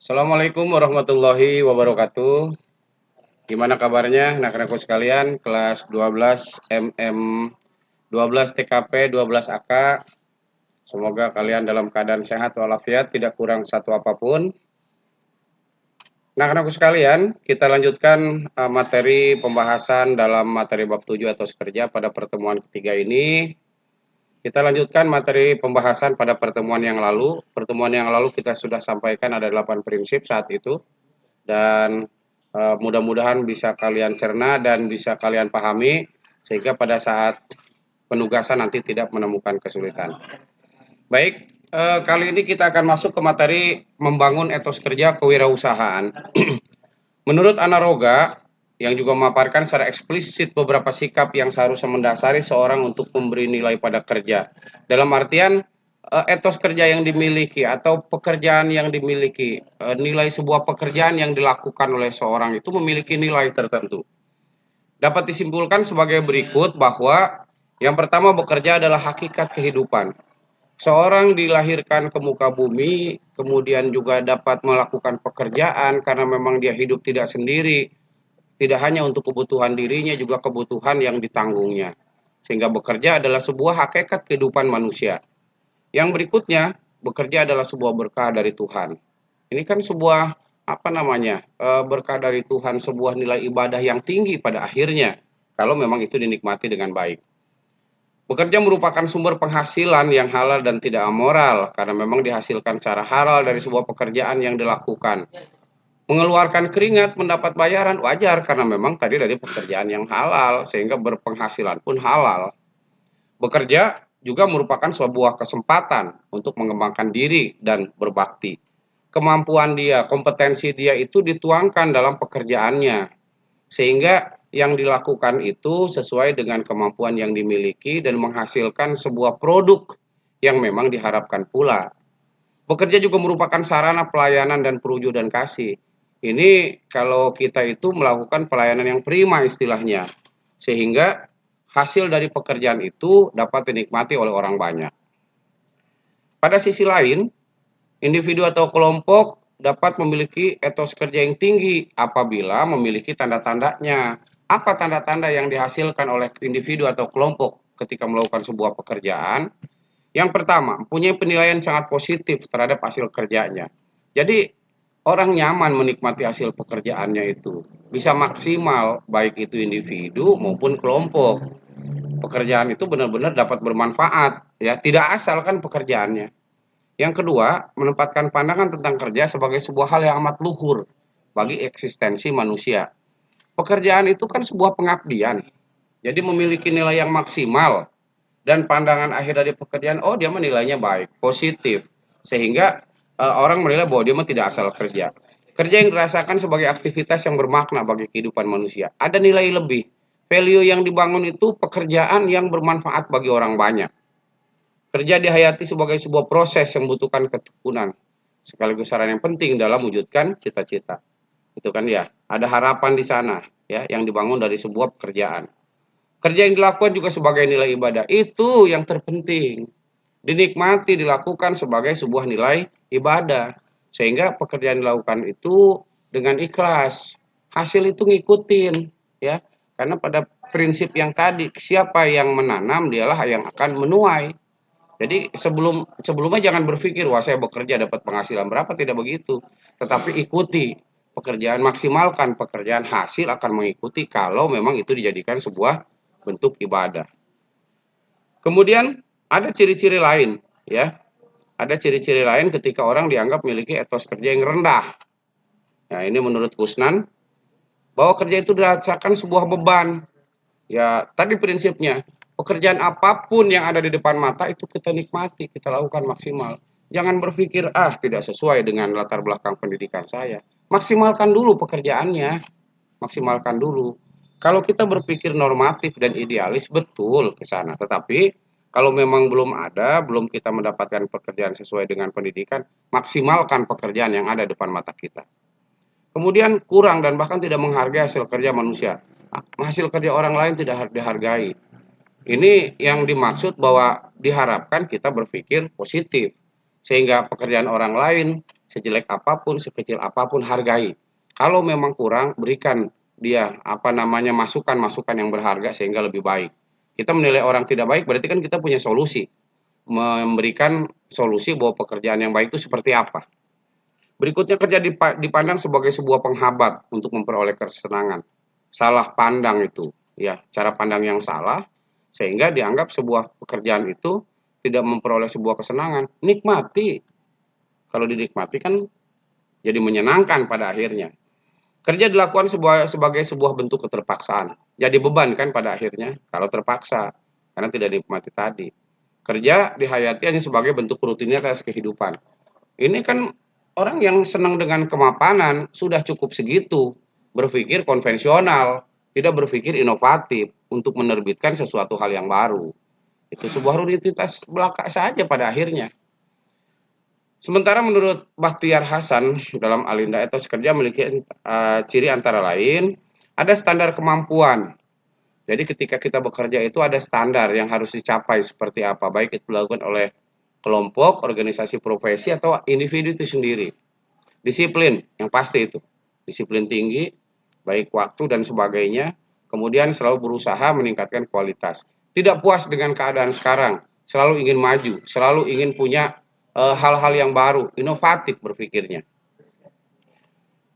Assalamualaikum warahmatullahi wabarakatuh. Gimana kabarnya anak-anakku sekalian kelas 12 MM 12 TKP 12 AK. Semoga kalian dalam keadaan sehat walafiat, tidak kurang satu apapun. Anak-anakku sekalian, kita lanjutkan materi pembahasan dalam materi bab 7 etos kerja pada pertemuan ketiga ini. Kita lanjutkan materi pembahasan pada pertemuan yang lalu. Pertemuan yang lalu kita sudah sampaikan ada 8 prinsip saat itu. Dan mudah-mudahan bisa kalian cerna dan bisa kalian pahami sehingga pada saat penugasan nanti tidak menemukan kesulitan. Baik, kali ini kita akan masuk ke materi membangun etos kerja kewirausahaan. Menurut Anaroga yang juga memaparkan secara eksplisit beberapa sikap yang seharusnya mendasari seorang untuk memberi nilai pada kerja. Dalam artian etos kerja yang dimiliki atau pekerjaan yang dimiliki, nilai sebuah pekerjaan yang dilakukan oleh seorang itu memiliki nilai tertentu. Dapat disimpulkan sebagai berikut bahwa yang pertama, bekerja adalah hakikat kehidupan. Seorang dilahirkan ke muka bumi, kemudian juga dapat melakukan pekerjaan karena memang dia hidup tidak sendiri, tidak hanya untuk kebutuhan dirinya, juga kebutuhan yang ditanggungnya. Sehingga bekerja adalah sebuah hakikat kehidupan manusia. Yang berikutnya, bekerja adalah sebuah berkah dari Tuhan. Ini kan sebuah berkah dari Tuhan, sebuah nilai ibadah yang tinggi pada akhirnya, kalau memang itu dinikmati dengan baik. Bekerja merupakan sumber penghasilan yang halal dan tidak amoral, karena memang dihasilkan secara halal dari sebuah pekerjaan yang dilakukan. Mengeluarkan keringat mendapat bayaran wajar, karena memang tadi dari pekerjaan yang halal, sehingga berpenghasilan pun halal. Bekerja juga merupakan sebuah kesempatan untuk mengembangkan diri dan berbakti. Kemampuan dia, kompetensi dia itu dituangkan dalam pekerjaannya, sehingga yang dilakukan itu sesuai dengan kemampuan yang dimiliki dan menghasilkan sebuah produk yang memang diharapkan pula. Bekerja juga merupakan sarana pelayanan dan perwujudan kasih. Ini kalau kita itu melakukan pelayanan yang prima istilahnya, sehingga hasil dari pekerjaan itu dapat dinikmati oleh orang banyak. Pada sisi lain, individu atau kelompok dapat memiliki etos kerja yang tinggi apabila memiliki tanda-tandanya. Apa tanda-tanda yang dihasilkan oleh individu atau kelompok ketika melakukan sebuah pekerjaan? Yang pertama, mempunyai penilaian sangat positif terhadap hasil kerjanya. Jadi, orang nyaman menikmati hasil pekerjaannya itu. Bisa maksimal, baik itu individu maupun kelompok. Pekerjaan itu benar-benar dapat bermanfaat, ya, tidak asal kan pekerjaannya. Yang kedua, menempatkan pandangan tentang kerja sebagai sebuah hal yang amat luhur bagi eksistensi manusia. Pekerjaan itu kan sebuah pengabdian, jadi memiliki nilai yang maksimal, dan pandangan akhir dari pekerjaan, oh dia menilainya baik, positif, sehingga orang menilai bahwa dia tidak asal kerja. Kerja yang dirasakan sebagai aktivitas yang bermakna bagi kehidupan manusia. Ada nilai lebih, value yang dibangun itu pekerjaan yang bermanfaat bagi orang banyak. Kerja dihayati sebagai sebuah proses yang membutuhkan ketekunan, sekaligus saran yang penting dalam mewujudkan cita-cita. Itu kan ya, ada harapan di sana ya yang dibangun dari sebuah pekerjaan. Kerja yang dilakukan juga sebagai nilai ibadah, itu yang terpenting. Dinikmati, dilakukan sebagai sebuah nilai ibadah. Sehingga pekerjaan dilakukan itu dengan ikhlas. Hasil itu ngikutin ya. Karena pada prinsip yang tadi, siapa yang menanam dialah yang akan menuai. Jadi sebelumnya jangan berpikir wah saya bekerja dapat penghasilan berapa, tidak begitu. Tetapi ikuti pekerjaan, maksimalkan pekerjaan, hasil akan mengikuti kalau memang itu dijadikan sebuah bentuk ibadah. Kemudian ada ciri-ciri lain ya. Ada ciri-ciri lain ketika orang dianggap memiliki etos kerja yang rendah. Nah, ini menurut Kusnan bahwa kerja itu dirasakan sebuah beban. Ya, tadi prinsipnya, pekerjaan apapun yang ada di depan mata itu kita nikmati, kita lakukan maksimal. Jangan berpikir, tidak sesuai dengan latar belakang pendidikan saya. Maksimalkan dulu pekerjaannya, maksimalkan dulu. Kalau kita berpikir normatif dan idealis, betul ke sana. Tetapi, kalau memang belum ada, belum kita mendapatkan pekerjaan sesuai dengan pendidikan, maksimalkan pekerjaan yang ada depan mata kita. Kemudian kurang dan bahkan tidak menghargai hasil kerja manusia. Hasil kerja orang lain tidak dihargai. Ini yang dimaksud bahwa diharapkan kita berpikir positif. Sehingga pekerjaan orang lain, sejelek apapun, sekecil apapun hargai. Kalau memang kurang, berikan dia masukan-masukan yang berharga sehingga lebih baik. Kita menilai orang tidak baik berarti kan kita punya solusi, memberikan solusi bahwa pekerjaan yang baik itu seperti apa. Berikutnya, kerja dipandang sebagai sebuah penghambat untuk memperoleh kesenangan. Salah pandang itu, ya, cara pandang yang salah sehingga dianggap sebuah pekerjaan itu tidak memperoleh sebuah kesenangan. Nikmati. Kalau dinikmati kan jadi menyenangkan pada akhirnya. Kerja dilakukan sebagai sebuah bentuk keterpaksaan. Jadi beban kan pada akhirnya kalau terpaksa karena tidak dinikmati tadi. Kerja dihayati hanya sebagai bentuk rutinitas kehidupan. Ini kan orang yang senang dengan kemapanan sudah cukup segitu, berpikir konvensional, tidak berpikir inovatif untuk menerbitkan sesuatu hal yang baru. Itu sebuah rutinitas belaka saja pada akhirnya. Sementara menurut Bahtiar Hasan dalam Alinda Etos Kerja memiliki ciri antara lain ada standar kemampuan. Jadi ketika kita bekerja itu ada standar yang harus dicapai seperti apa, baik itu dilakukan oleh kelompok, organisasi profesi atau individu itu sendiri. Disiplin yang pasti itu, disiplin tinggi, baik waktu dan sebagainya. Kemudian selalu berusaha meningkatkan kualitas. Tidak puas dengan keadaan sekarang, selalu ingin maju, selalu ingin punya hal-hal yang baru, inovatif berpikirnya.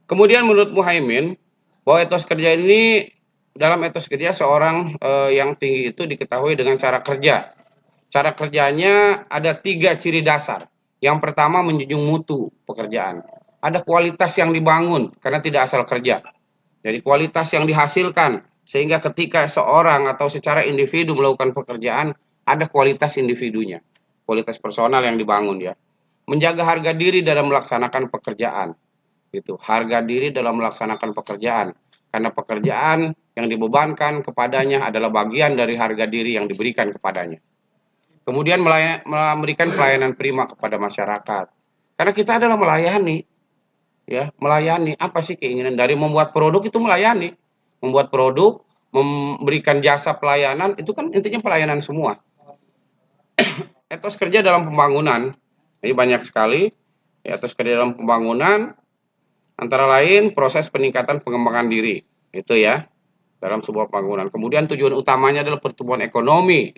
Kemudian menurut Muhaimin, bahwa etos kerja ini, dalam etos kerja seorang yang tinggi itu diketahui dengan cara kerja. Cara kerjanya ada 3 ciri dasar. Yang pertama, menjunjung mutu pekerjaan. Ada kualitas yang dibangun karena tidak asal kerja. Jadi kualitas yang dihasilkan sehingga ketika seorang atau secara individu melakukan pekerjaan ada kualitas individunya. Kualitas personal yang dibangun ya. Menjaga harga diri dalam melaksanakan pekerjaan. Gitu. Harga diri dalam melaksanakan pekerjaan. Karena pekerjaan yang dibebankan kepadanya adalah bagian dari harga diri yang diberikan kepadanya. Kemudian memberikan pelayanan prima kepada masyarakat. Karena kita adalah melayani. Ya, melayani. Apa sih keinginan dari membuat produk itu melayani. Membuat produk, memberikan jasa pelayanan, itu kan intinya pelayanan semua. Etos kerja dalam pembangunan, ini banyak sekali. Etos kerja dalam pembangunan, antara lain proses peningkatan pengembangan diri. Itu ya, dalam sebuah bangunan. Kemudian tujuan utamanya adalah pertumbuhan ekonomi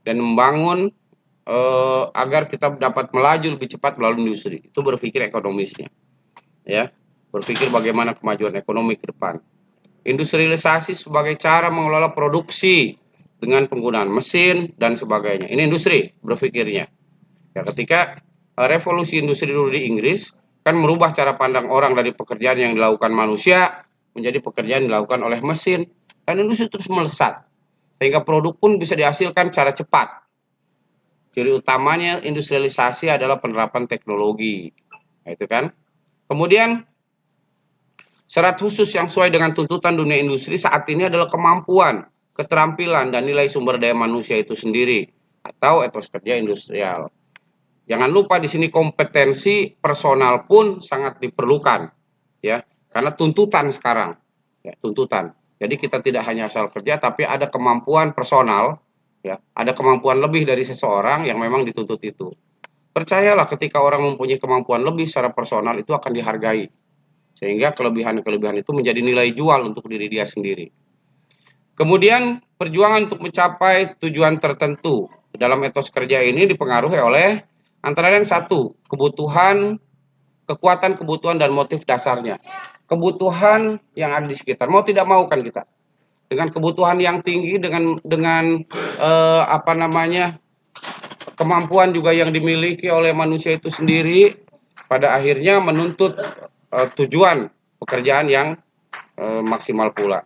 dan membangun agar kita dapat melaju lebih cepat melalui industri. Itu berpikir ekonomisnya. Ya, berpikir bagaimana kemajuan ekonomi ke depan. Industrialisasi sebagai cara mengelola produksi dengan penggunaan mesin dan sebagainya. Ini industri berpikirnya. Ya, ketika revolusi industri dulu di Inggris kan merubah cara pandang orang dari pekerjaan yang dilakukan manusia menjadi pekerjaan yang dilakukan oleh mesin, dan industri terus melesat sehingga produk pun bisa dihasilkan secara cepat. Ciri utamanya industrialisasi adalah penerapan teknologi. Nah, itu kan. Kemudian syarat khusus yang sesuai dengan tuntutan dunia industri saat ini adalah kemampuan, keterampilan, dan nilai sumber daya manusia itu sendiri, atau etos kerja industrial. Jangan lupa di sini kompetensi personal pun sangat diperlukan, ya, karena tuntutan sekarang, ya, tuntutan. Jadi kita tidak hanya asal kerja, tapi ada kemampuan personal, ya, ada kemampuan lebih dari seseorang yang memang dituntut itu. Percayalah, ketika orang mempunyai kemampuan lebih secara personal itu akan dihargai, sehingga kelebihan-kelebihan itu menjadi nilai jual untuk diri dia sendiri. Kemudian perjuangan untuk mencapai tujuan tertentu dalam etos kerja ini dipengaruhi oleh antara lain satu, kekuatan kebutuhan dan motif dasarnya. Kebutuhan yang ada di sekitar, mau tidak mau kan kita dengan kebutuhan yang tinggi, dengan kemampuan juga yang dimiliki oleh manusia itu sendiri, pada akhirnya menuntut tujuan pekerjaan yang maksimal pula.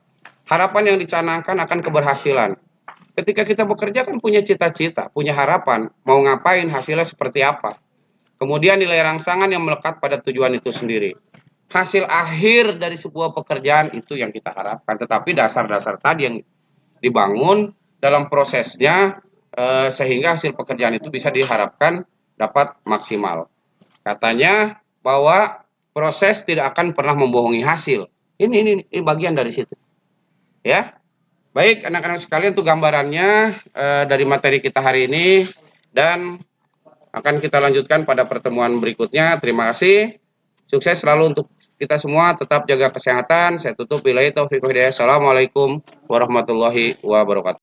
Harapan yang dicanangkan akan keberhasilan. Ketika kita bekerja kan punya cita-cita, punya harapan, mau ngapain, hasilnya seperti apa. Kemudian nilai rangsangan yang melekat pada tujuan itu sendiri. Hasil akhir dari sebuah pekerjaan itu yang kita harapkan. Tetapi dasar-dasar tadi yang dibangun dalam prosesnya sehingga hasil pekerjaan itu bisa diharapkan dapat maksimal. Katanya bahwa proses tidak akan pernah membohongi hasil. Ini bagian dari situ. Ya. Baik, anak-anak sekalian, itu gambarannya dari materi kita hari ini, dan akan kita lanjutkan pada pertemuan berikutnya. Terima kasih. Sukses selalu untuk kita semua, tetap jaga kesehatan. Saya tutup, billahi taufiq wal hidayah. Assalamualaikum warahmatullahi wabarakatuh.